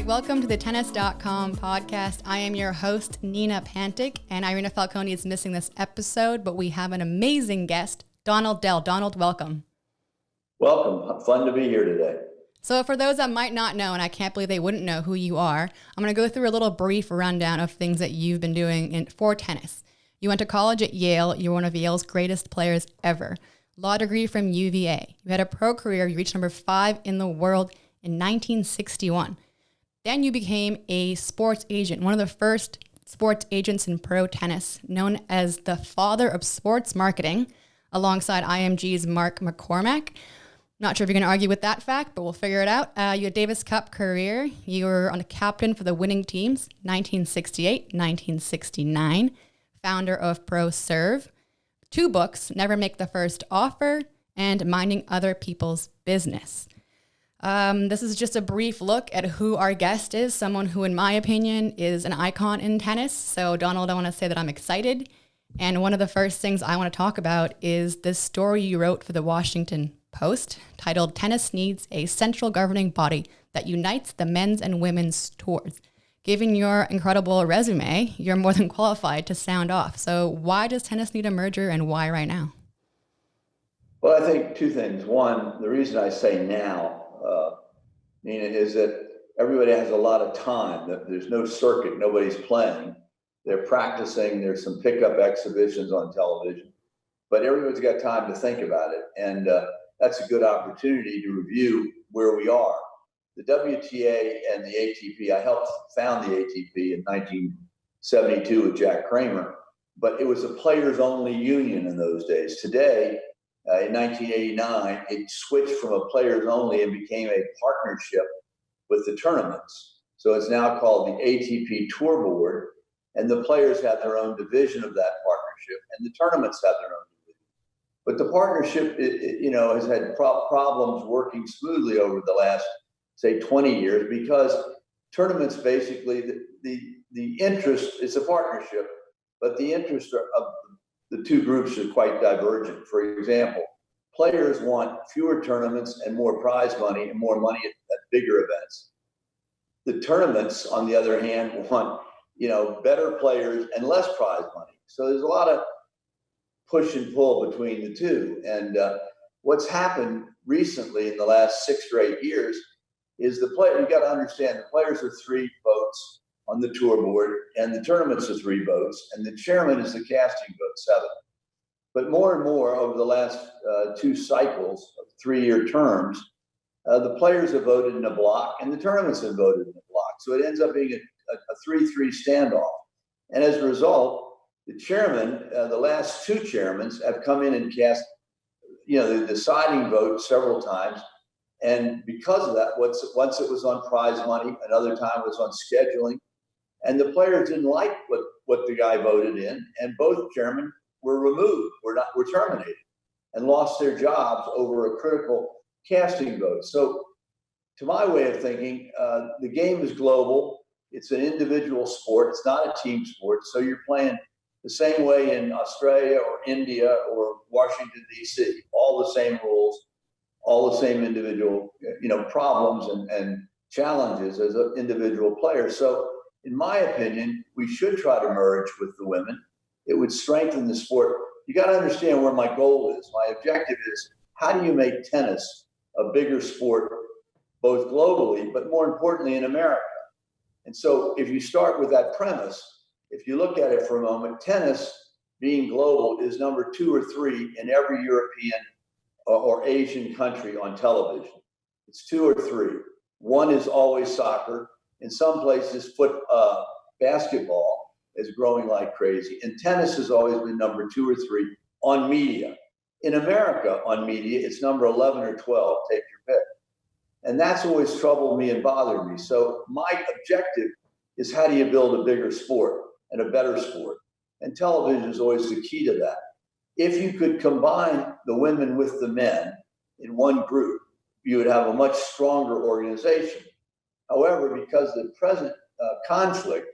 right, welcome to the Tennis.com podcast. I am your host, Nina Pantic, and Irina Falcone is missing this episode, but we have an amazing guest, Donald Dell. Donald, welcome. Welcome. Fun to be here today. So for those that might not know, and I can't believe they wouldn't know who you are, I'm going to go through a little brief rundown of things that you've been doing for tennis. You went to college at Yale. You're one of Yale's greatest players ever. Law degree from UVA. You had a pro career. You reached number 5 in the world in 1961. Then you became a sports agent, one of the first sports agents in pro tennis, known as the father of sports marketing, alongside IMG's Mark McCormack. Not sure if you're going to argue with that fact, but we'll figure it out. You had Davis Cup career. You were on a captain for the winning teams, 1968, 1969. Founder of ProServe. 2 books, Never Make the First Offer and Minding Other People's Business. This is just a brief look at who our guest is, someone who, in my opinion, is an icon in tennis. So, Donald, I want to say that I'm excited. And one of the first things I want to talk about is this story you wrote for the Washington Post titled "Tennis Needs a Central Governing Body That Unites the Men's and Women's Tours." Given your incredible resume, you're more than qualified to sound off. So why does tennis need a merger and why right now? Well, I think 2 things. One, the reason I say now, Nina, is that everybody has a lot of time. That there's no circuit, nobody's playing. They're practicing, there's some pickup exhibitions on television, but everyone's got time to think about it. And that's a good opportunity to review where we are. The WTA and the ATP, I helped found the ATP in 1972 with Jack Kramer, but it was a players-only union in those days. Today, in 1989, it switched from a players-only and became a partnership with the tournaments. So it's now called the ATP Tour Board, and the players have their own division of that partnership, and the tournaments have their own division. But the partnership, has had problems working smoothly over the last, say, 20 years, because tournaments basically, the interest is a partnership, but the interest of the 2 groups are quite divergent. For example, players want fewer tournaments and more prize money and more money at bigger events. The tournaments, on the other hand, want better players and less prize money. So there's a lot of push and pull between the 2. And what's happened recently in the last 6 or 8 years is you got to understand the players are 3 votes on the tour board, and the tournaments are 3 votes, and the chairman is the casting vote, 7. But more and more over the last 2 cycles of 3-year terms, the players have voted in a block, and the tournaments have voted in a block. So it ends up being a 3-3 standoff. And as a result, the chairman, the last 2 chairmen have come in and cast, the deciding vote several times. And because of that, once it was on prize money, another time it was on scheduling. And the players didn't like what the guy voted in, and both chairmen were removed, were terminated, and lost their jobs over a critical casting vote. So to my way of thinking, the game is global. It's an individual sport. It's not a team sport. So you're playing the same way in Australia or India or Washington, D.C., all the same rules, all the same individual, problems and challenges as an individual player. So in my opinion, we should try to merge with the women. It would strengthen the sport. You got to understand where my goal is. My objective is, how do you make tennis a bigger sport, both globally, but more importantly in America? And so if you start with that premise, if you look at it for a moment, tennis being global is number 2 or 3 in every European or Asian country on television. It's 2 or 3. 1 is always soccer. In some places, basketball is growing like crazy. And tennis has always been number 2 or 3 on media. In America, on media, it's number 11 or 12, take your pick. And that's always troubled me and bothered me. So my objective is, how do you build a bigger sport and a better sport? And television is always the key to that. If you could combine the women with the men in one group, you would have a much stronger organization. However, because of the present conflict,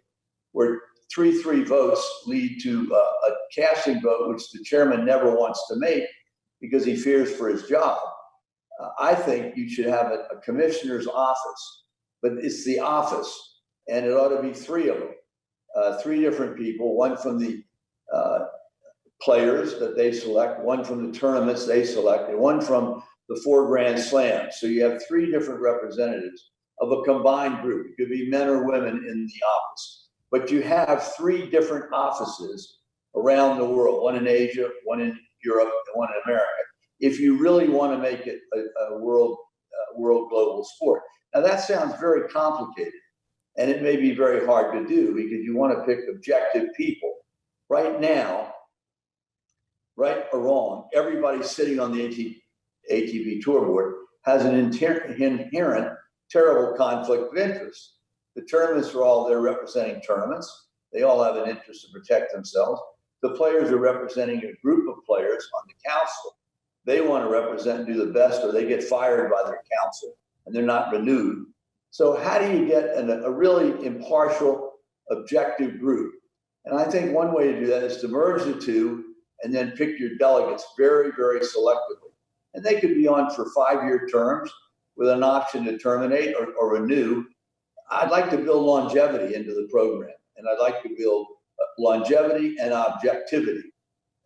where 3-3 votes lead to a casting vote, which the chairman never wants to make because he fears for his job, I think you should have a commissioner's office but it's the office, and it ought to be three of them, three different people, one from the players that they select, one from the tournaments they select, and one from the 4 Grand Slams. So you have 3 different representatives of a combined group. It could be men or women in the office, but you have 3 different offices around the world, one in Asia, one in Europe, and one in America, if you really want to make it a world global sport. Now that sounds very complicated, and it may be very hard to do because you want to pick objective people. Right now, right or wrong, everybody sitting on the ATP Tour Board has an inherent terrible conflict of interest. The tournaments are all there representing tournaments. They all have an interest to protect themselves. The players are representing a group of players on the council. They want to represent and do the best, or they get fired by their council and they're not renewed. So how do you get a really impartial, objective group? And I think one way to do that is to merge the two and then pick your delegates very, very selectively. And they could be on for 5-year terms with an option to terminate or renew. I'd like to build longevity into the program, and I'd like to build longevity and objectivity.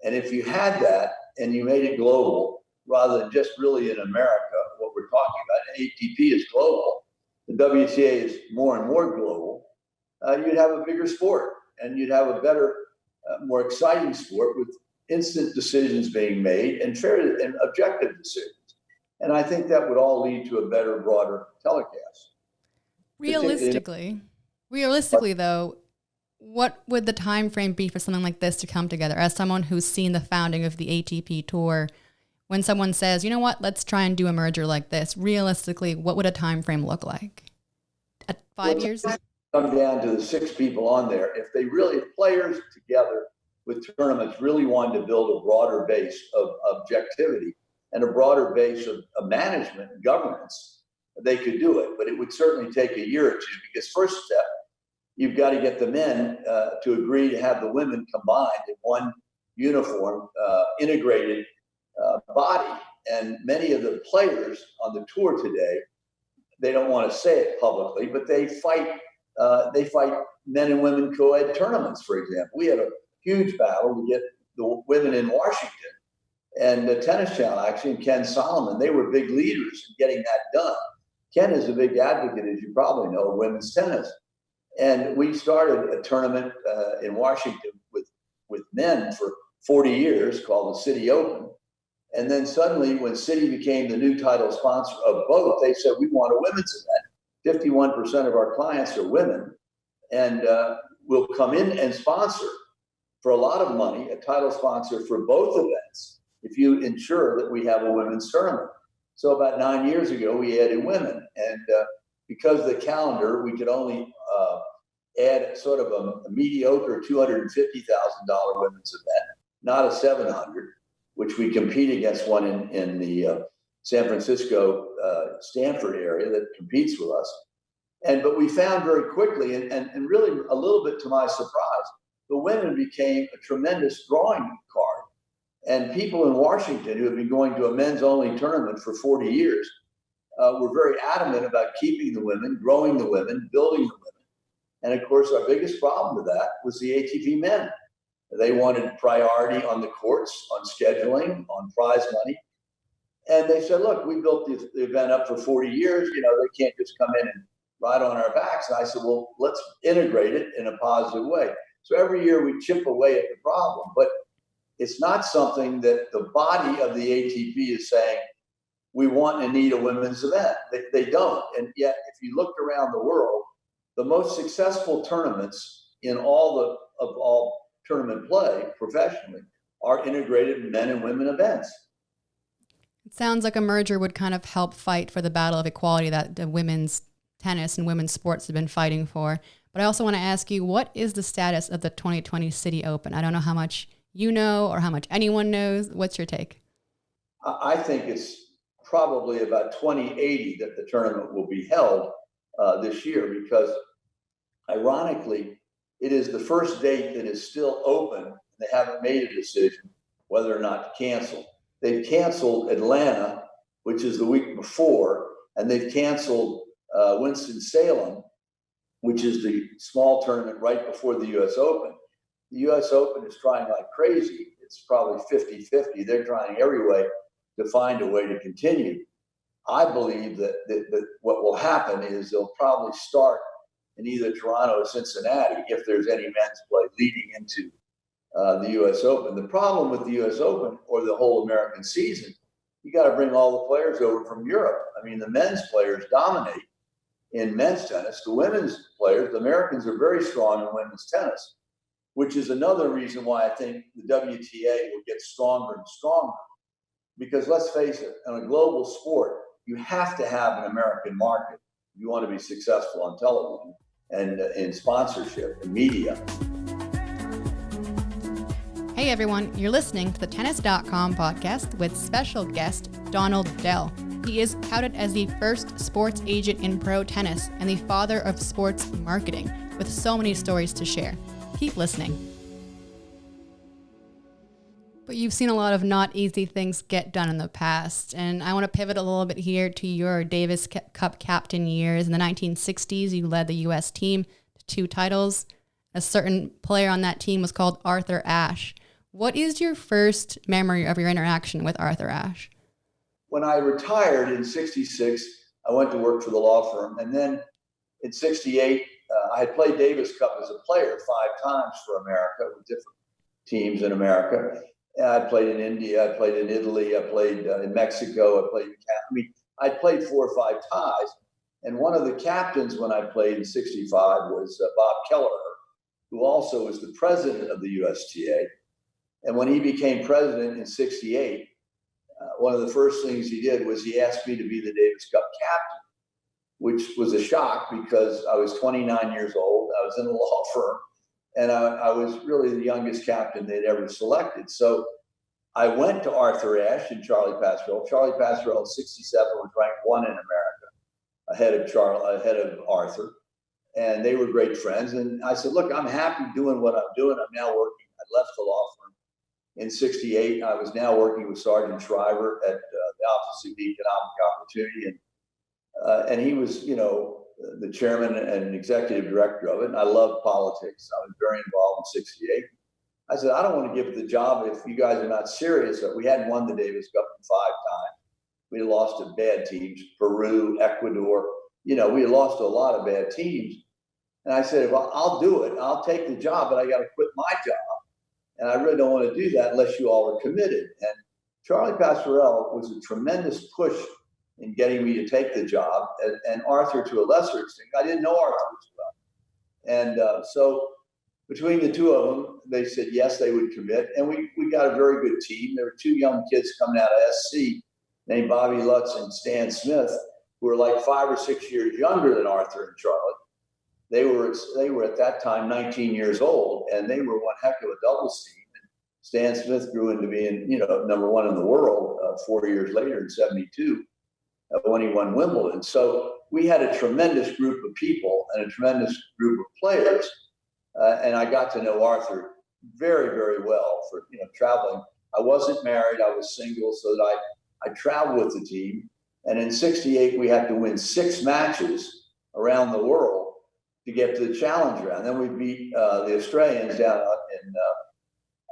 And if you had that and you made it global rather than just really in America, what we're talking about, ATP is global, the WTA is more and more global, you'd have a bigger sport and you'd have a better, more exciting sport with instant decisions being made and fair and objective decisions. And I think that would all lead to a better, broader telecast. Realistically though, what would the time frame be for something like this to come together? As someone who's seen the founding of the ATP Tour, when someone says, you know what, let's try and do a merger like this, realistically, what would a time frame look like? At 5 years? Come down to the 6 people on there. If players together with tournaments really wanted to build a broader base of objectivity and a broader base of management and governance, they could do it. But it would certainly take a year or 2, because first step, you've got to get the men to agree to have the women combined in one uniform, integrated body. And many of the players on the tour today, they don't want to say it publicly, but they fight men and women co-ed tournaments, for example. We had a huge battle to get the women in Washington. And the Tennis Channel, actually, and Ken Solomon, they were big leaders in getting that done. Ken is a big advocate, as you probably know, of women's tennis. And we started a tournament in Washington with men for 40 years called the Citi Open. And then suddenly, when Citi became the new title sponsor of both, they said, we want a women's event. 51% of our clients are women, and we'll come in and sponsor for a lot of money, a title sponsor for both events, if you ensure that we have a women's tournament. So about 9 years ago, we added women. And because of the calendar, we could only add sort of a mediocre $250,000 women's event, not a $700,000, which we compete against one in the San Francisco, Stanford area that competes with us. But we found very quickly, and really a little bit to my surprise, the women became a tremendous drawing card. And people in Washington who have been going to a men's only tournament for 40 years were very adamant about keeping the women, growing the women, building the women. And of course, our biggest problem with that was the ATP men. They wanted priority on the courts, on scheduling, on prize money. And they said, look, we built the event up for 40 years. They can't just come in and ride on our backs. And I said, well, let's integrate it in a positive way. So every year we chip away at the problem, but it's not something that the body of the ATP is saying, we want and need a women's event. They don't. And yet, if you looked around the world, the most successful tournaments in all tournament play professionally are integrated men and women events. It sounds like a merger would kind of help fight for the battle of equality that the women's tennis and women's sports have been fighting for. But I also want to ask you, what is the status of the 2020 Citi Open? I don't know how much you know or how much anyone knows. What's your take? I think it's probably about 2080 that the tournament will be held this year, because ironically, it is the first date that is still open. They haven't made a decision whether or not to cancel. They've canceled Atlanta, which is the week before, and they've canceled Winston-Salem, which is the small tournament right before the U.S. Open. The U.S. Open is trying like crazy. It's probably 50-50. They're trying every way to find a way to continue. I believe that what will happen is they'll probably start in either Toronto or Cincinnati if there's any men's play leading into the U.S. Open. The problem with the U.S. Open or the whole American season, you got to bring all the players over from Europe. I mean, the men's players dominate in men's tennis. The women's players, the Americans are very strong in women's tennis, which is another reason why I think the WTA will get stronger and stronger. Because let's face it, in a global sport, you have to have an American market if you want to be successful on television and in sponsorship and media. Hey everyone, you're listening to the Tennis.com podcast with special guest Donald Dell. He is touted as the first sports agent in pro tennis and the father of sports marketing, with so many stories to share. Keep listening. But you've seen a lot of not easy things get done in the past, and I want to pivot a little bit here to your Davis Cup captain years. In the 1960s, you led the U.S. team to 2 titles. A certain player on that team was called Arthur Ashe. What is your first memory of your interaction with Arthur Ashe? When I retired in 66, I went to work for the law firm. And then in 68, I had played Davis Cup as a player 5 times for America with different teams in America. I played in India, I played in Italy, I played in Mexico, I played in Canada. I mean, I played 4 or 5 ties. And one of the captains when I played in 65 was Bob Kelleher, who also was the president of the USTA. And when he became president in 68, one of the first things he did was he asked me to be the Davis Cup captain, which was a shock because I was 29 years old. I was in a law firm, and I was really the youngest captain they'd ever selected. So I went to Arthur Ashe and Charlie Pasquarello. Charlie Pasquarello in 67 was ranked 1 in America, ahead of Arthur. And they were great friends. And I said, look, I'm happy doing what I'm doing. I'm now working. I left the law firm in 68. I was now working with Sergeant Shriver at the Office of Economic Opportunity. And he was, the chairman and executive director of it. And I loved politics. I was very involved in 68. I said, I don't want to give the job if you guys are not serious. We hadn't won the Davis Cup in 5 times. We had lost to bad teams, Peru, Ecuador. We had lost to a lot of bad teams. And I said, well, I'll do it. I'll take the job, but I got to quit my job. And I really don't want to do that unless you all are committed. And Charlie Pasquarello was a tremendous push in getting me to take the job, and Arthur to a lesser extent. I didn't know Arthur as well. And so between the 2 of them, they said yes, they would commit. And we got a very good team. There were 2 young kids coming out of SC named Bobby Lutz and Stan Smith, who were like 5 or 6 years younger than Arthur and Charlie. They were at that time 19 years old, and they were one heck of a doubles team. And Stan Smith grew into being, number 1 in the world 4 years later in 72 when he won Wimbledon. So we had a tremendous group of people and a tremendous group of players. And I got to know Arthur very, very well for, traveling. I wasn't married. I was single, so that I traveled with the team. And in 68, we had to win 6 matches around the world to get to the challenge round. Then we beat the Australians down in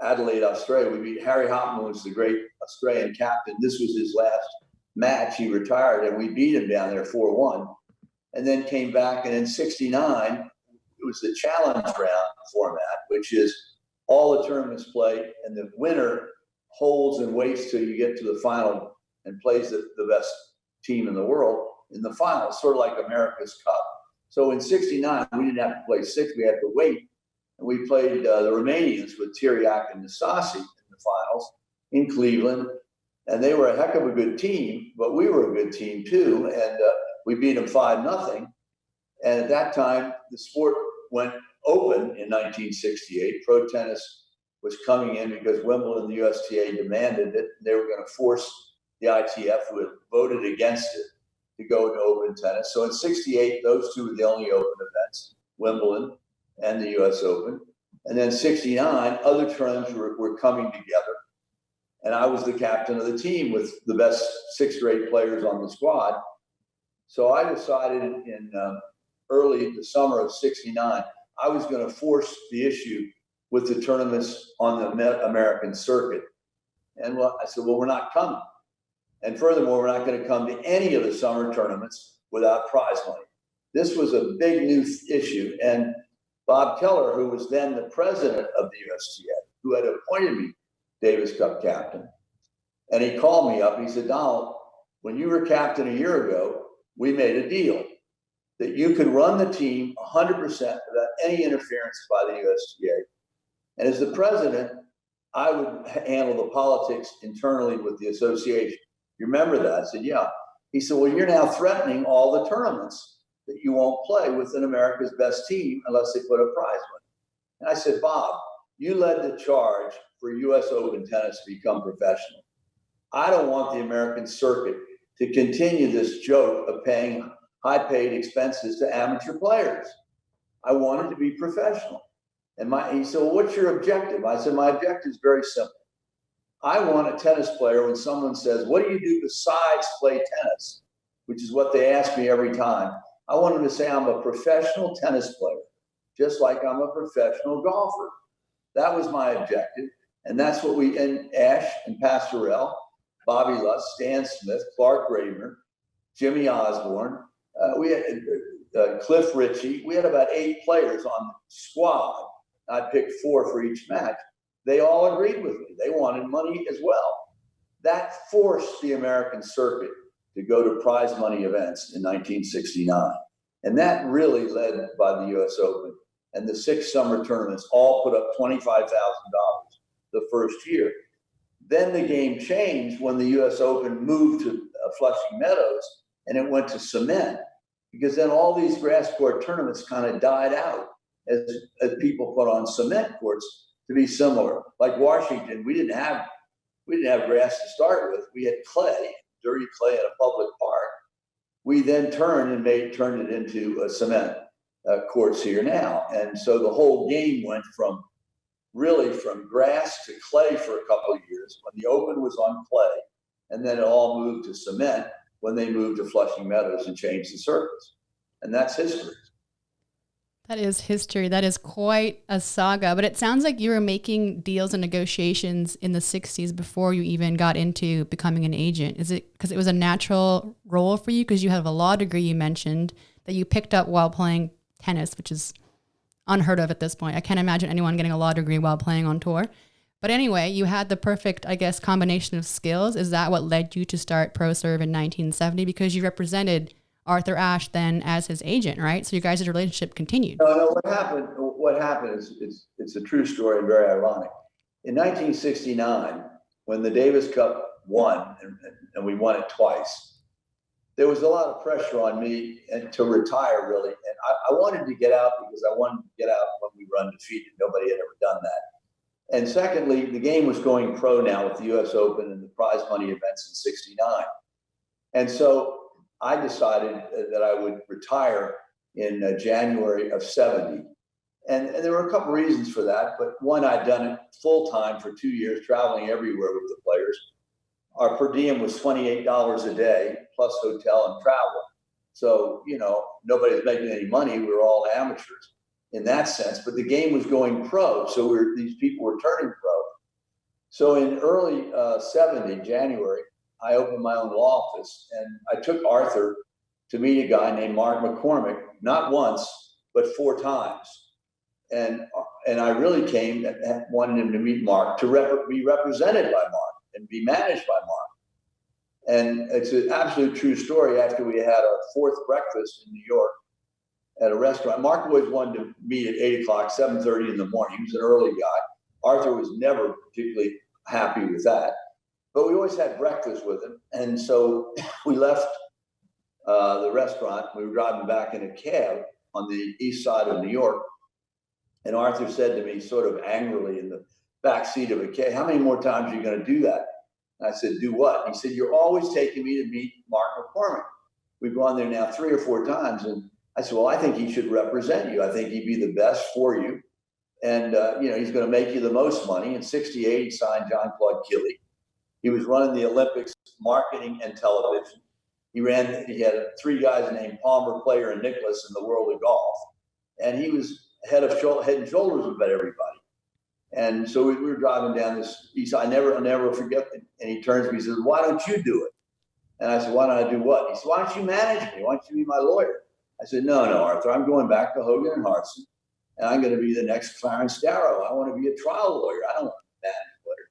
Adelaide, Australia. We beat Harry Hopman, was the great Australian captain. This was his last match. He retired, and we beat him down there 4-1. And then came back, and in 69, it was the challenge round format, which is all the tournaments play, and the winner holds and waits till you get to the final and plays the best team in the world in the final, sort of like America's Cup. So in 69, we didn't have to play 6, we had to wait. And we played the Romanians with Tiriac and Nasasi in the finals in Cleveland. And they were a heck of a good team, but we were a good team too. And we beat them 5-0. And at that time, the sport went open in 1968. Pro tennis was coming in because Wimbledon and the USTA demanded it. They were going to force the ITF, who had voted against it, to go to open tennis. So in 68, those 2 were the only open events, Wimbledon and the US Open. And then 69, other tournaments were coming together. And I was the captain of the team with the best 6th grade players on the squad. So I decided in early the summer of '69, I was going to force the issue with the tournaments on the American circuit. And I said, well, we're not coming. And furthermore, we're not going to come to any of the summer tournaments without prize money. This was a big new issue. And Bob Keller, who was then the president of the USTA, who had appointed me Davis Cup captain, and he called me up and he said, Donald, when you were captain a year ago, we made a deal that you could run the team 100% without any interference by the USTA. And as the president, I would handle the politics internally with the association. You remember that? I said, yeah. He said, well, you're now threatening all the tournaments that you won't play within America's best team unless they put a prize money. And I said, Bob, you led the charge for US Open tennis to become professional. I don't want the American circuit to continue this joke of paying high-paid expenses to amateur players. I want it to be professional. And he said, well, what's your objective? I said, my objective is very simple. I want a tennis player, when someone says, what do you do besides play tennis? Which is what they ask me every time. I want them to say, I'm a professional tennis player, just like I'm a professional golfer. That was my objective. And that's what and Ashe and Pastorell, Bobby Luss, Stan Smith, Clark Raymer, Jimmy Osborne, we had Cliff Ritchie. We had about 8 players on the squad. I picked 4 for each match. They all agreed with me. They wanted money as well. That forced the American circuit to go to prize money events in 1969. And that really led by the US Open. And the 6 summer tournaments all put up $25,000 the first year. Then the game changed when the US Open moved to Flushing Meadows and it went to cement, because then all these grass court tournaments kind of died out as people put on cement courts to be similar. Like Washington, we didn't have grass to start with. We had clay, dirty clay in a public park. We then turned it into a cement courts here now. And so the whole game went from grass to clay for a couple of years when the Open was on clay. And then it all moved to cement when they moved to Flushing Meadows and changed the surface. And that's history. That is history. That is quite a saga. But it sounds like you were making deals and negotiations in the 60s before you even got into becoming an agent. Is it because it was a natural role for you? Because you have a law degree you mentioned that you picked up while playing tennis, which is unheard of at this point. I can't imagine anyone getting a law degree while playing on tour. But anyway, you had the perfect, I guess, combination of skills. Is that what led you to start ProServe in 1970? Because you represented Arthur Ashe then as his agent, right? So you guys' relationship continued. No, what happened is it's a true story and very ironic. In 1969, when the Davis Cup won, and we won it twice, there was a lot of pressure on me to retire, really. And I wanted to get out because I wanted to get out when we were undefeated. Nobody had ever done that. And secondly, the game was going pro now with the US Open and the prize money events in '69. And so I decided that I would retire in January of '70. And there were a couple reasons for that. But one, I'd done it full time for 2 years, traveling everywhere with the players. Our per diem was $28 a day, plus hotel and travel. So, nobody's making any money. We were all amateurs in that sense. But the game was going pro. So these people were turning pro. So in early '70, January, I opened my own law office, and I took Arthur to meet a guy named Mark McCormick, not once, but 4 times. And I really came and wanted him to meet Mark, to be represented by Mark and be managed by Mark. And it's an absolute true story. After we had our 4th breakfast in New York at a restaurant, Mark always wanted to meet at 8 o'clock, 7:30 in the morning. He was an early guy. Arthur was never particularly happy with that. But we always had breakfast with him. And so we left the restaurant. We were driving back in a cab on the east side of New York. And Arthur said to me sort of angrily in the back seat of a cab, how many more times are you going to do that? And I said, do what? And he said, you're always taking me to meet Mark McCormick. We've gone there now 3 or 4 times. And I said, well, I think he should represent you. I think he'd be the best for you. And, he's going to make you the most money. In '68, he signed John Claude Killy. He was running the Olympics marketing and television. He had three guys named Palmer, Player, and Nicholas in the world of golf. And he was head and shoulders above everybody. And so we were driving down this east side. I'll never forget it. And he turns to me and says, "Why don't you do it?" And I said, "Why don't I do what?" He said, "Why don't you manage me? Why don't you be my lawyer?" I said, No, Arthur, I'm going back to Hogan and Hartson, and I'm going to be the next Clarence Darrow. I want to be a trial lawyer. I don't want to manage a lawyer.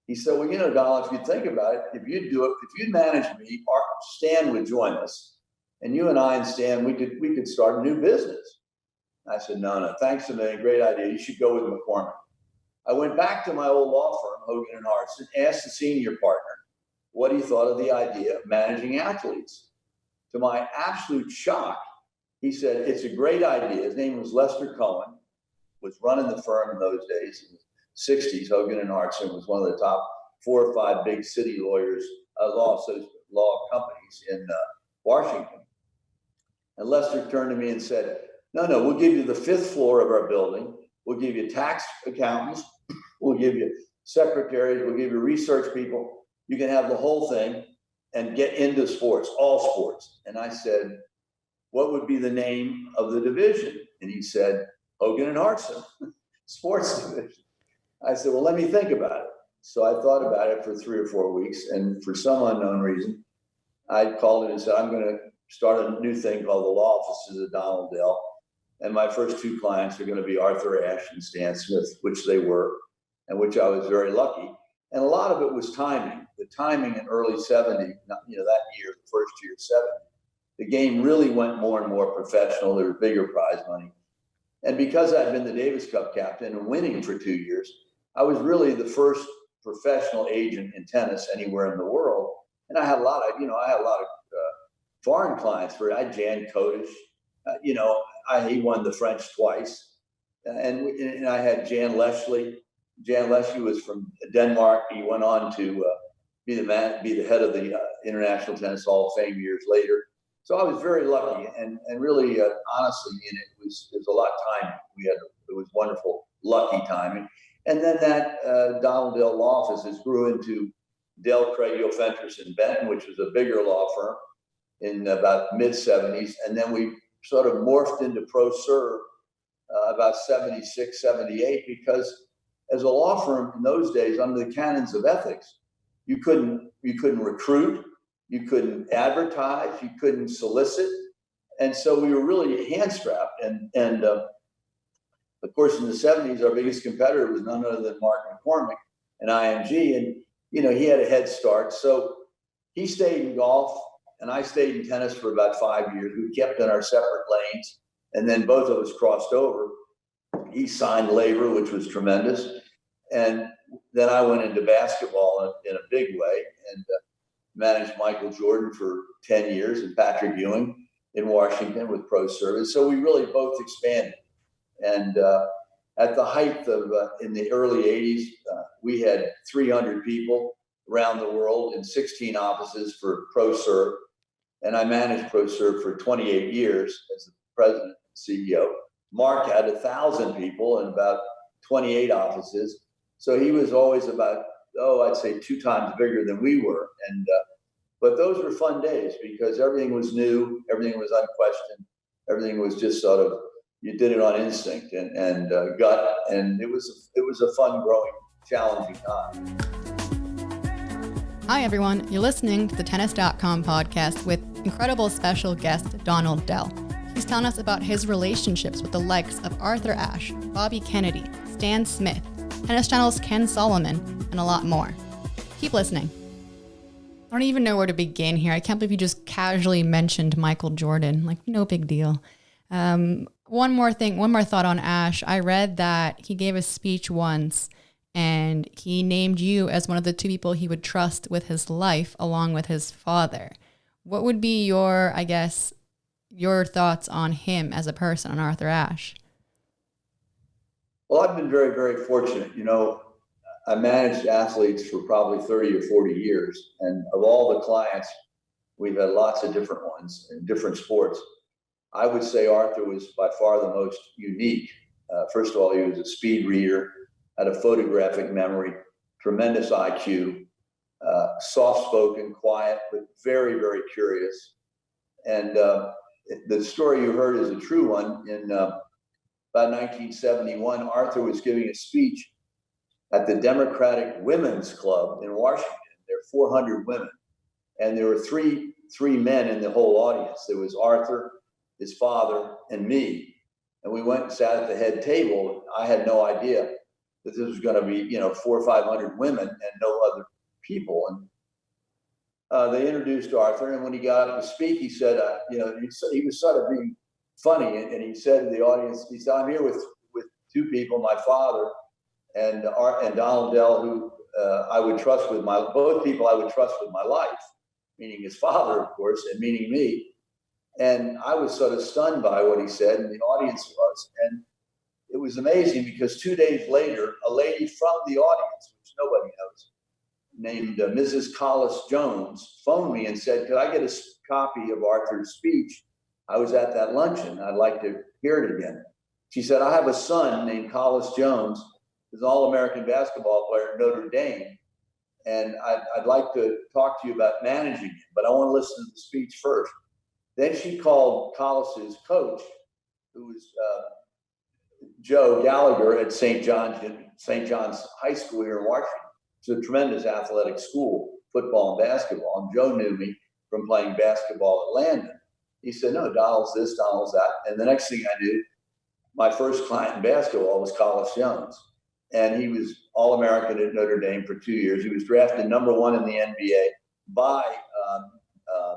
He said, "Well, Donald, if you think about it, if you do it, if you manage me, Stan would join us, and you and I and Stan, we could start a new business." I said, No, thanks a million. Great idea. You should go with McCormick. I went back to my old law firm, Hogan and Hartson, asked the senior partner what he thought of the idea of managing athletes. To my absolute shock, he said, "It's a great idea." His name was Lester Cohen, was running the firm in those days. In the 60s, Hogan and Hartson was one of the top 4 or 5 big city lawyers, law companies in Washington. And Lester turned to me and said, No, we'll give you the 5th floor of our building. We'll give you tax accountants. We'll give you secretaries. We'll give you research people. You can have the whole thing and get into sports, all sports. And I said, "What would be the name of the division?" And he said, "Hogan and Hartson, sports division." I said, "Well, let me think about it." So I thought about it for 3 or 4 weeks. And for some unknown reason, I called it and said, "I'm going to start a new thing called the Law Offices of Donald Dell. And my first 2 clients are going to be Arthur Ashe and Stan Smith," which they were, and which I was very lucky. And a lot of it was timing. The timing in early 70, that year, the first year, 70, the game really went more and more professional. There was bigger prize money. And because I'd been the Davis Cup captain and winning for 2 years, I was really the first professional agent in tennis anywhere in the world. And I had a lot of, foreign clients. I had Jan Kodesh. He won the French twice. And I had Jan Leslie. Jan Leslie was from Denmark. He went on to be the head of the International Tennis Hall of Fame years later. So I was very lucky, and really, honestly, it was a lot of timing. It was wonderful, lucky timing. And then that Donald Dell Law Offices grew into Dell, Craig, Fentress, and Benton, which was a bigger law firm in about mid-70s. And then we sort of morphed into ProServe about 76, 78, because as a law firm in those days, under the canons of ethics, you couldn't recruit, you couldn't advertise, you couldn't solicit. And so we were really hand-strapped. And of course, in the 70s, our biggest competitor was none other than Mark McCormick and IMG. And, he had a head start. So he stayed in golf, and I stayed in tennis for about 5 years. We kept in our separate lanes, and then both of us crossed over. He signed labor, which was tremendous. And then I went into basketball in a big way and managed Michael Jordan for 10 years and Patrick Ewing in Washington with ProServe. So we really both expanded. And at the height of, in the early 80s, we had 300 people around the world in 16 offices for ProServe. And I managed ProServe for 28 years as the president and CEO. Mark had 1,000 people and about 28 offices. So he was always about, I'd say 2 times bigger than we were. And but those were fun days because everything was new, everything was unquestioned, everything was just sort of, you did it on instinct and gut, and it was a fun, growing, challenging time. Hi everyone, you're listening to the Tennis.com podcast with incredible special guest Donald Dell. He's telling us about his relationships with the likes of Arthur Ashe, Bobby Kennedy, Stan Smith, Tennis Channel's Ken Solomon, and a lot more. Keep listening. I don't even know where to begin here. I can't believe you just casually mentioned Michael Jordan. Like, no big deal. One more thought on Ashe. I read that he gave a speech once and he named you as one of the 2 people he would trust with his life along with his father. What would be your thoughts on him as a person, on Arthur Ashe? Well, I've been very, very fortunate. I managed athletes for probably 30 or 40 years. And of all the clients, we've had lots of different ones in different sports. I would say Arthur was by far the most unique. First of all, he was a speed reader, had a photographic memory, tremendous IQ. soft-spoken, quiet, but very, very curious. And the story you heard is a true one. In about 1971, Arthur was giving a speech at the Democratic Women's Club in Washington. There are 400 women, and there were three men in the whole audience. There was Arthur, his father, and me. And we went and sat at the head table. I had no idea that this was going to be, 400 or 500 women and no other people. And they introduced Arthur, and when he got up to speak, he said, he was sort of being funny, and he said to the audience, he said, "I'm here with two people, my father and Donald Dell, who I would trust with both people I would trust with my life," meaning his father, of course, and meaning me. And I was sort of stunned by what he said, and the audience was. And it was amazing because 2 days later, a lady from the audience, which nobody knows, named Mrs. Collis Jones, phoned me and said, "Could I get a copy of Arthur's speech? I was at that luncheon. I'd like to hear it again." She said, "I have a son named Collis Jones, who's an All-American basketball player at Notre Dame, and I'd like to talk to you about managing him, but I want to listen to the speech first." Then she called Collis's coach, who was Joe Gallagher at St. John's High School here in Washington. It's a tremendous athletic school, football and basketball. And Joe knew me from playing basketball at Landon. He said, "No, Donald's this, Donald's that." And the next thing I knew, my first client in basketball was Collis Jones. And he was All-American at Notre Dame for 2 years. He was drafted #1 in the NBA by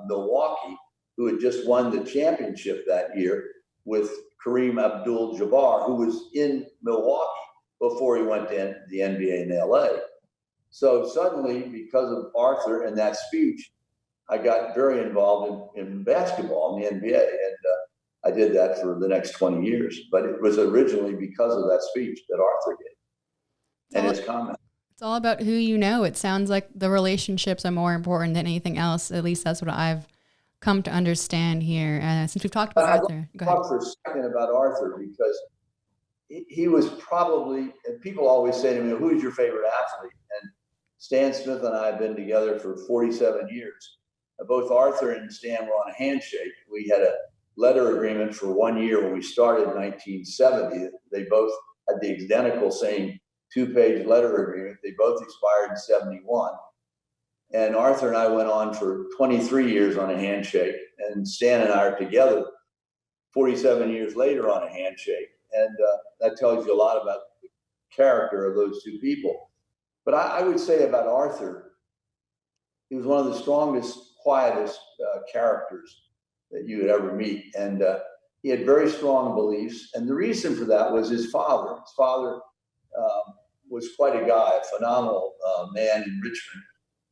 Milwaukee, who had just won the championship that year with Kareem Abdul-Jabbar, who was in Milwaukee before he went to the NBA in LA. So suddenly, because of Arthur and that speech, I got very involved in basketball in the NBA. And I did that for the next 20 years. But it was originally because of that speech that Arthur gave and his comment. It's all about who you know. It sounds like the relationships are more important than anything else. At least that's what I've come to understand here. Since we've talked about Arthur. Go ahead. Talk for a second about Arthur, because he was probably, and people always say to me, "Who's your favorite athlete?" And Stan Smith and I have been together for 47 years. Both Arthur and Stan were on a handshake. We had a letter agreement for 1 year when we started in 1970. They both had the identical same 2-page letter agreement. They both expired in 71. And Arthur and I went on for 23 years on a handshake. And Stan and I are together 47 years later on a handshake. And that tells you a lot about the character of those two people. But I would say about Arthur, he was one of the strongest, quietest characters that you would ever meet. And he had very strong beliefs. And the reason for that was his father. His father was quite a guy, a phenomenal man in Richmond.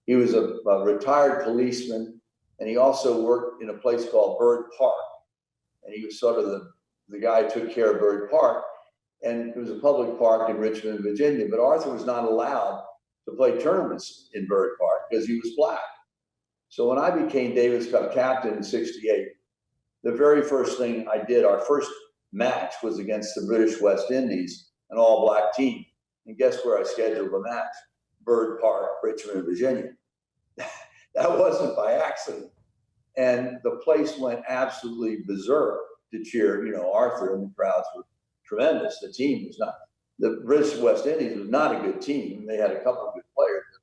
He was a retired policeman, and he also worked in a place called Byrd Park. And he was sort of the guy who took care of Byrd Park. And it was a public park in Richmond, Virginia. But Arthur was not allowed to play tournaments in Byrd Park because he was black. So when I became Davis Cup captain in '68, the very first thing I did, our first match was against the British West Indies, an all-black team. And guess where I scheduled the match? Byrd Park, Richmond, Virginia. That wasn't by accident. And the place went absolutely berserk to cheer, Arthur, and the crowds were tremendous. The team was not, the British West Indies was not a good team. They had a couple of good players, but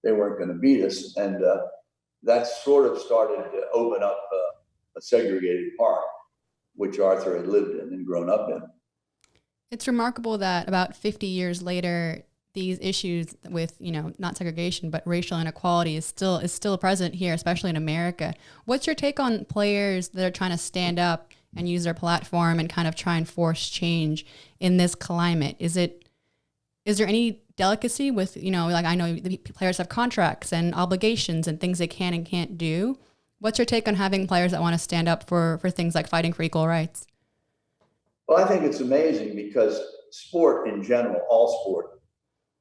they weren't going to beat us. And that sort of started to open up a segregated park, which Arthur had lived in and grown up in. It's remarkable that about 50 years later, these issues with, not segregation, but racial inequality is still present here, especially in America. What's your take on players that are trying to stand up and use their platform and kind of try and force change in this climate? Is there any delicacy with, I know the players have contracts and obligations and things they can and can't do. What's your take on having players that want to stand up for things like fighting for equal rights? Well, I think it's amazing because sport in general, all sport,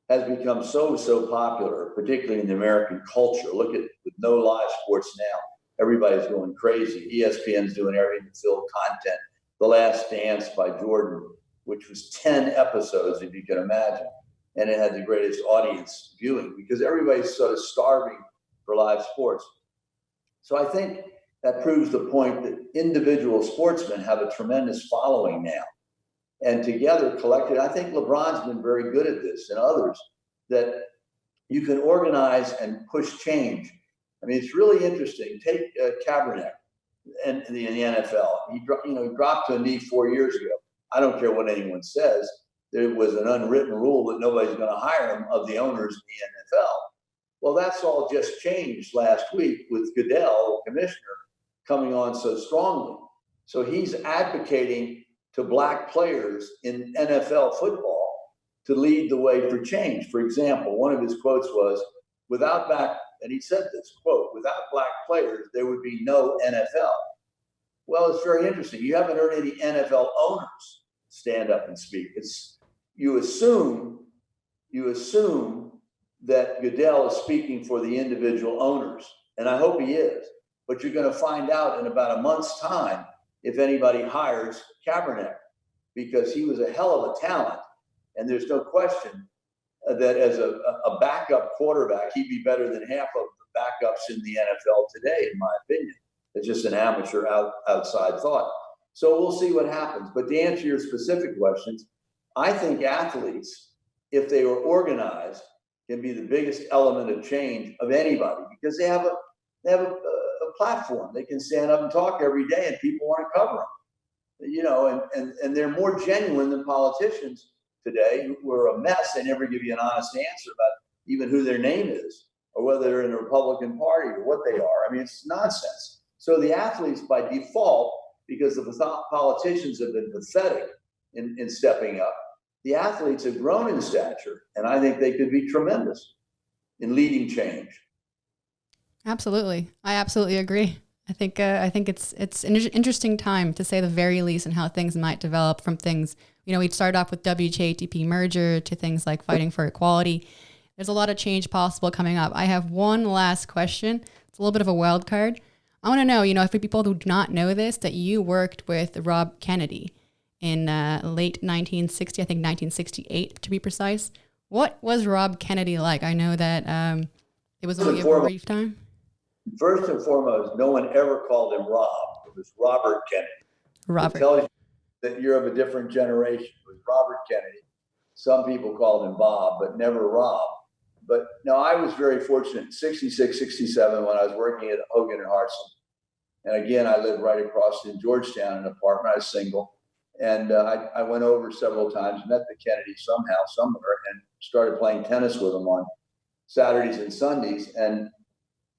has become so popular, particularly in the American culture. Look at with no live sports now. Everybody's going crazy. ESPN's doing everything to fill content. The Last Dance by Jordan, which was 10 episodes, if you can imagine. and it had the greatest audience viewing because everybody's sort of starving for live sports. So I think that proves the point that individual sportsmen have a tremendous following now. And together, collected, I think LeBron's been very good at this and others, that you can organize and push change. I mean, it's really interesting. Take Kaepernick in the NFL. He dropped to a knee 4 years ago. I don't care what anyone says. There was an unwritten rule that nobody's going to hire him of the owners in the NFL. Well, that's all just changed last week with Goodell, the commissioner, coming on so strongly. So he's advocating to black players in NFL football to lead the way for change. For example, one of his quotes was, and he said this, quote, "Without black players, there would be no NFL." Well, it's very interesting. You haven't heard any NFL owners stand up and speak. You assume that Goodell is speaking for the individual owners, and I hope he is. But you're going to find out in about a month's time if anybody hires Kaepernick, because he was a hell of a talent, and there's no question that as a backup quarterback, he'd be better than half of the backups in the NFL today, in my opinion. It's just an amateur outside thought. So we'll see what happens. But to answer your specific questions, I think athletes, if they were organized, can be the biggest element of change of anybody because they have a platform. They can stand up and talk every day, and people want to cover them. And they're more genuine than politicians today, who are a mess. They never give you an honest answer about even who their name is or whether they're in the Republican Party or what they are. I mean, it's nonsense. So the athletes, by default, because the politicians have been pathetic in stepping up, the athletes have grown in stature, and I think they could be tremendous in leading change. Absolutely. I absolutely agree. I think it's an interesting time, to say the very least, and how things might develop from things, we'd start off with WHATP merger to things like fighting for equality. There's a lot of change possible coming up. I have one last question. It's a little bit of a wild card. I want to know, for people who do not know this, that you worked with Rob Kennedy in late 1960, I think 1968 to be precise. What was Rob Kennedy like? I know that it was only a brief time. First and foremost, no one ever called him Rob. It was Robert Kennedy. Robert. It tells you that you're of a different generation. It was Robert Kennedy. Some people called him Bob, but never Rob. But no, I was very fortunate. 66, 67, when I was working at Hogan and Hartson. And again, I lived right across in Georgetown in an apartment. I was single. And I went over several times, met the Kennedys somehow, somewhere, and started playing tennis with them on Saturdays and Sundays. And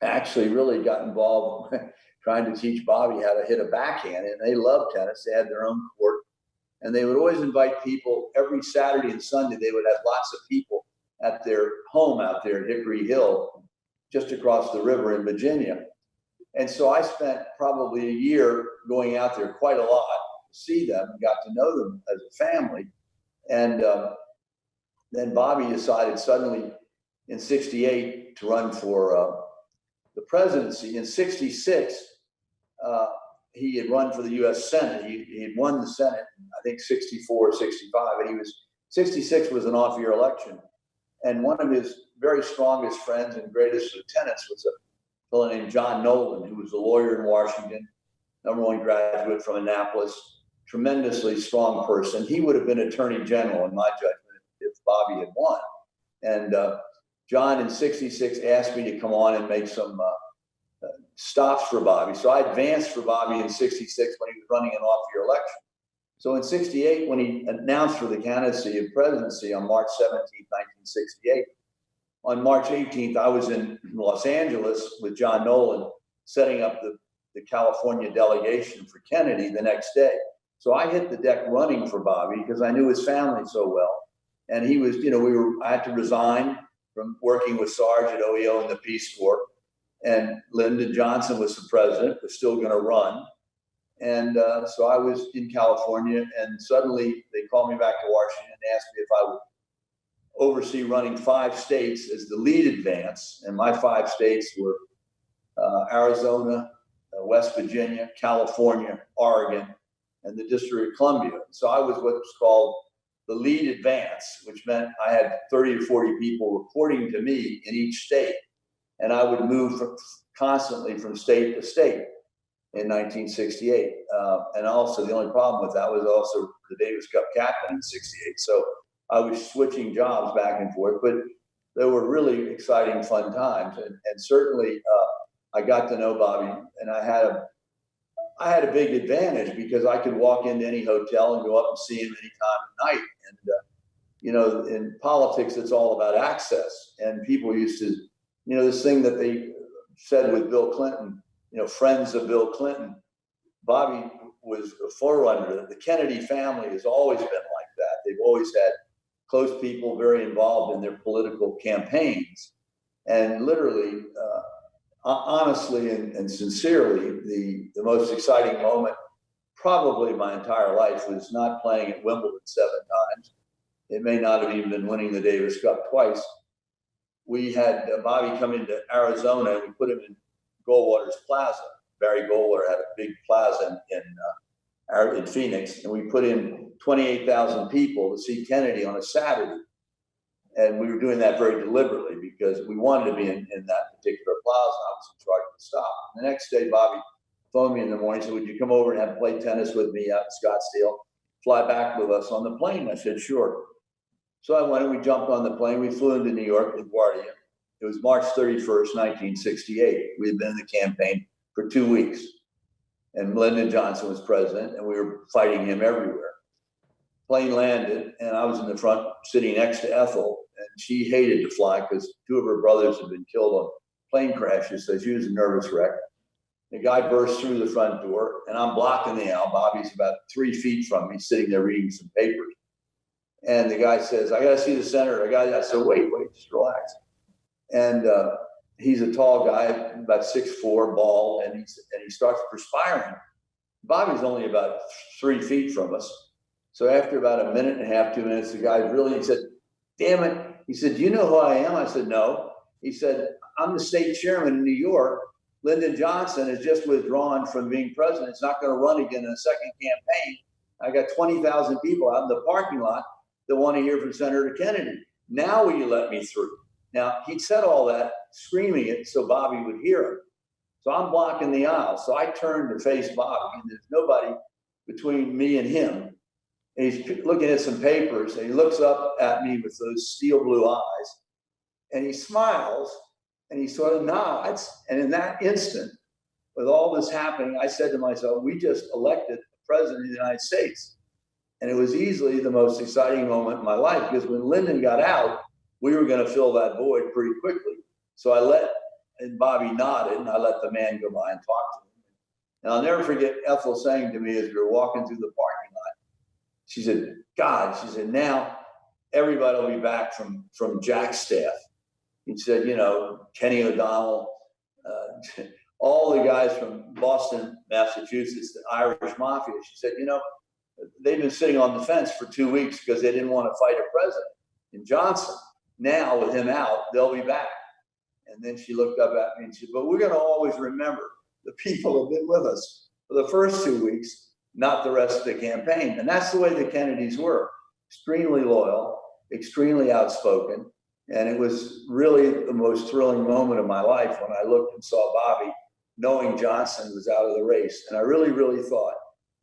actually really got involved trying to teach Bobby how to hit a backhand. And they loved tennis. They had their own court. And they would always invite people every Saturday and Sunday. They would have lots of people at their home out there at Hickory Hill, just across the river in Virginia. And so I spent probably a year going out there quite a lot to see them and got to know them as a family. And then Bobby decided suddenly in 68 to run for the presidency. In 66, he had run for the U.S. Senate. He had won the Senate, I think 64 or 65, and 66 was an off-year election. And one of his very strongest friends and greatest lieutenants was a fellow named John Nolan, who was a lawyer in Washington, #1 graduate from Annapolis, tremendously strong person. He would have been Attorney General, in my judgment, if Bobby had won. And John in 66 asked me to come on and make some stops for Bobby. So I advanced for Bobby in 66 when he was running an off-year election. So in 68, when he announced for the candidacy of presidency on March 17, 1968, on March 18th, I was in Los Angeles with John Nolan setting up the California delegation for Kennedy the next day. So I hit the deck running for Bobby because I knew his family so well. And he was, I had to resign from working with Sarge at OEO in the Peace Corps. And Lyndon Johnson was the president, was still going to run. And so I was in California, and suddenly they called me back to Washington and asked me if I would oversee running 5 states as the lead advance. And my 5 states were Arizona, West Virginia, California, Oregon, and the District of Columbia. So I was what's called the lead advance, which meant I had 30 or 40 people reporting to me in each state. And I would move constantly from state to state in 1968. And also the only problem with that was also the Davis Cup captain in 68. So I was switching jobs back and forth, but they were really exciting, fun times. And certainly I got to know Bobby, and I had a big advantage because I could walk into any hotel and go up and see him any time of night. And, in politics, it's all about access. And people used to, this thing that they said with Bill Clinton, friends of Bill Clinton. Bobby was a forerunner. The Kennedy family has always been like that. They've always had close people very involved in their political campaigns. And literally, honestly and sincerely, the most exciting moment probably my entire life was not playing at Wimbledon 7 times. It may not have even been winning the Davis Cup twice. We had Bobby come into Arizona, and we put him in Goldwater's Plaza. Barry Goldwater had a big plaza in Phoenix, and we put in 28,000 people to see Kennedy on a Saturday. And we were doing that very deliberately because we wanted to be in that particular plaza. I was in charge of the stop. The next day, Bobby phoned me in the morning and said, would you come over and have play tennis with me out in Scottsdale, fly back with us on the plane? I said, sure. So I went and we jumped on the plane. We flew into New York, LaGuardia. It was March 31st, 1968. We had been in the campaign for 2 weeks. And Lyndon Johnson was president, and we were fighting him everywhere. Plane landed, and I was in the front sitting next to Ethel, and she hated to fly because 2 of her brothers had been killed on plane crashes, so she was a nervous wreck. The guy burst through the front door, and I'm blocking the aisle. Bobby's about 3 feet from me, sitting there reading some papers. And the guy says, I got to see the senator. I said, wait, just relax. And he's a tall guy, about 6'4", bald, and he starts perspiring. Bobby's only about 3 feet from us. So after about a minute and a half, 2 minutes, the guy he said, damn it. He said, do you know who I am? I said, no. He said, I'm the state chairman in New York. Lyndon Johnson has just withdrawn from being president. It's not going to run again in a second campaign. I got 20,000 people out in the parking lot that want to hear from Senator Kennedy. Now will you let me through? Now, he'd said all that, screaming it so Bobby would hear him. So I'm blocking the aisle. So I turned to face Bobby, and there's nobody between me and him. And he's looking at some papers, and he looks up at me with those steel blue eyes, and he smiles, and he sort of nods. And in that instant, with all this happening, I said to myself, we just elected the president of the United States. And it was easily the most exciting moment in my life, because when Lyndon got out, we were going to fill that void pretty quickly. So and Bobby nodded, and I let the man go by and talk to him. And I'll never forget Ethel saying to me as we were walking through the parking lot, she said, now everybody will be back from Jack's staff. He said, Kenny O'Donnell, all the guys from Boston, Massachusetts, the Irish Mafia. She said, they've been sitting on the fence for 2 weeks because they didn't want to fight a president in Johnson. Now, with him out, they'll be back. And then she looked up at me and said, but we're going to always remember the people who have been with us for the first 2 weeks, not the rest of the campaign. And that's the way the Kennedys were. Extremely loyal, extremely outspoken. And it was really the most thrilling moment of my life when I looked and saw Bobby, knowing Johnson was out of the race. And I really, really thought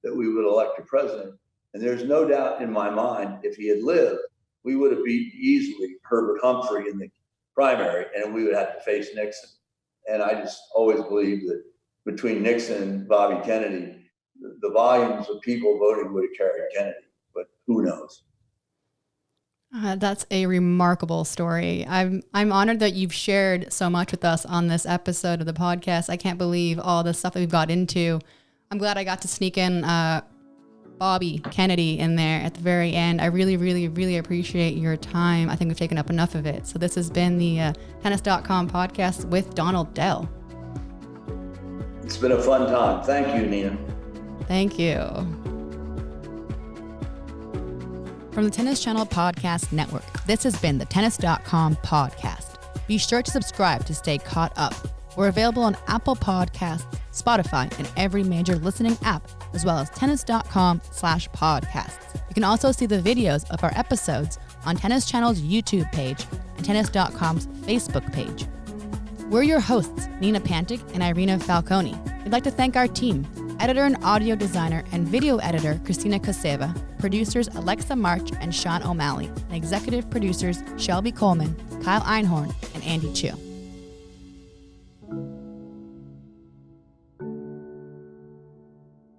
that we would elect a president. And there's no doubt in my mind, if he had lived, we would have beaten easily Herbert Humphrey in the primary, and we would have to face Nixon. And I just always believed that between Nixon and Bobby Kennedy, the volumes of people voting would have carried Kennedy, but who knows? That's a remarkable story. I'm honored that you've shared so much with us on this episode of the podcast. I can't believe all the stuff that we've got into. I'm glad I got to sneak in Bobby Kennedy in there at the very end. I really, really, really appreciate your time. I think we've taken up enough of it. So this has been the Tennis.com podcast with Donald Dell. It's been a fun time. Thank you, Nina. Thank you. From the Tennis Channel Podcast Network, this has been the Tennis.com podcast. Be sure to subscribe to stay caught up. We're available on Apple Podcasts, Spotify, and every major listening app, as well as tennis.com/podcasts. You can also see the videos of our episodes on Tennis Channel's YouTube page and Tennis.com's Facebook page. We're your hosts, Nina Pantic and Irina Falcone. We'd like to thank our team, editor and audio designer and video editor Christina Koseva, producers Alexa March and Sean O'Malley, and executive producers Shelby Coleman, Kyle Einhorn, and Andy Chu.